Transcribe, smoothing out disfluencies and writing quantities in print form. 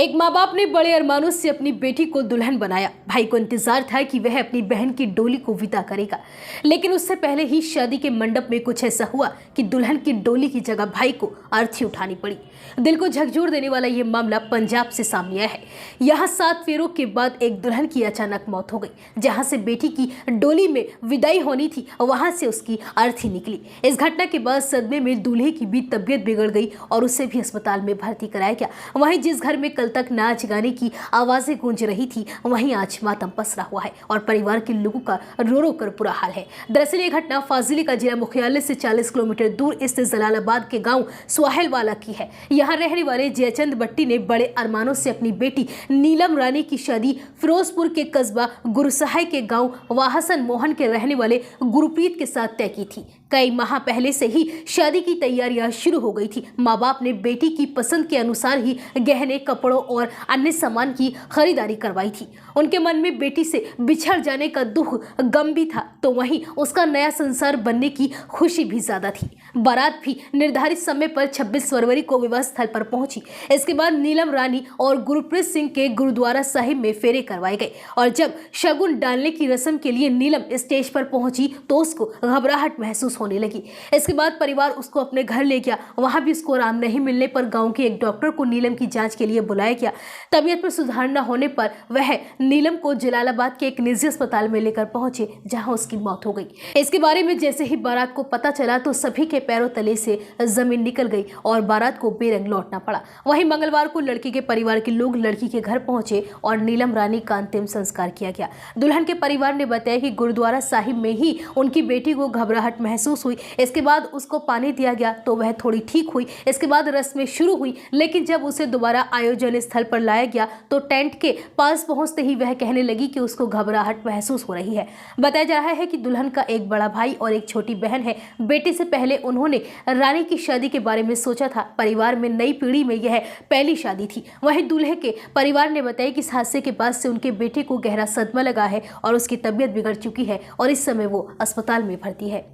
एक माँ बाप ने बड़े अरमानों से अपनी बेटी को दुल्हन बनाया। भाई को इंतजार था कि वह अपनी बहन की डोली को विदा करेगा, लेकिन उससे पहले ही शादी के मंडप में कुछ ऐसा हुआ कि दुल्हन की डोली की जगह भाई को अर्थी उठानी पड़ी। दिल को झकझोर देने वाला ये मामला पंजाब से सामने आया है। यहाँ 7 फेरों के बाद एक दुल्हन की अचानक मौत हो गई। जहाँ से बेटी की डोली में विदाई होनी थी, वहां से उसकी अर्थी निकली। इस घटना के बाद सदमे में दूल्हे की भी तबीयत बिगड़ गई और उसे भी अस्पताल में भर्ती कराया गया। वहीं जिस घर में कल तक नाच गाने की आवाजें गूंज रही थी, वहीं आज मातम पसरा हुआ है और परिवार के लोगों का रो रो कर बुरा हाल है। दरअसल ये घटना फाजिल्का जिला मुख्यालय से 40 किलोमीटर दूर स्थित जलालाबाद के गांव सुहेलवाला की है। यहाँ रहने वाले जयचंद भट्टी ने बड़े अरमानों से अपनी बेटी नीलम रानी की शादी फिरोजपुर के कस्बा गुरुसहाय के गांव वाहसन मोहन के रहने वाले गुरप्रीत के साथ तय की थी। कई माह पहले से ही शादी की तैयारियां शुरू हो गई थी। माँ बाप ने बेटी की पसंद के अनुसार ही गहने, कपड़ों और अन्य सामान की खरीदारी करवाई थी। उनके मन में बेटी से बिछड़ जाने का दुख, गम भी था, तो वहीं उसका नया संसार बनने की खुशी भी ज्यादा थी। बारात भी निर्धारित समय पर 26 फरवरी को विवाह स्थल पर पहुंची। इसके बाद नीलम रानी और गुरप्रीत सिंह के गुरुद्वारा साहिब में फेरे करवाए गए और जब शगुन डालने की रस्म के लिए नीलम स्टेज पर पहुंची तो उसको घबराहट महसूस होने लगी। इसके बाद परिवार उसको अपने घर ले गया। वहां भी उसको आराम नहीं मिलने पर गांव के एक डॉक्टर को नीलम की जांच के लिए बुलाया गया। तबीयत में सुधार न होने पर वह नीलम को जलालाबाद के एक निजी अस्पताल में लेकर पहुंचे, जहां उसकी मौत हो गई। इसके बारे में जैसे ही बारात को पता चला तो सभी के पैरों तले से जमीन निकल गई और बारात को बेरंग लौटना पड़ा। वहीं मंगलवार को लड़की के परिवार के लोग लड़की के घर पहुंचे और नीलम रानी का अंतिम संस्कार किया गया। दुल्हन के परिवार ने बताया कि गुरुद्वारा साहिब में ही उनकी बेटी को घबराहट महसूस हुई। इसके बाद उसको पानी दिया गया तो वह थोड़ी ठीक हुई। इसके बाद रस्में शुरू हुई, लेकिन जब उसे दोबारा आयोजन स्थल पर लाया गया तो टेंट के पास पहुंचते ही वह कहने लगी कि उसको घबराहट महसूस हो रही है। बताया जा रहा है कि दुल्हन का एक बड़ा भाई और एक छोटी बहन है। बेटी से पहले उन्होंने रानी की शादी के बारे में सोचा था। परिवार में नई पीढ़ी में यह पहली शादी थी। वहीं दूल्हे के परिवार ने बताया कि इस हादसे के बाद से उनके बेटे को गहरा सदमा लगा है और उसकी तबीयत बिगड़ चुकी है और इस समय वो अस्पताल में भर्ती है।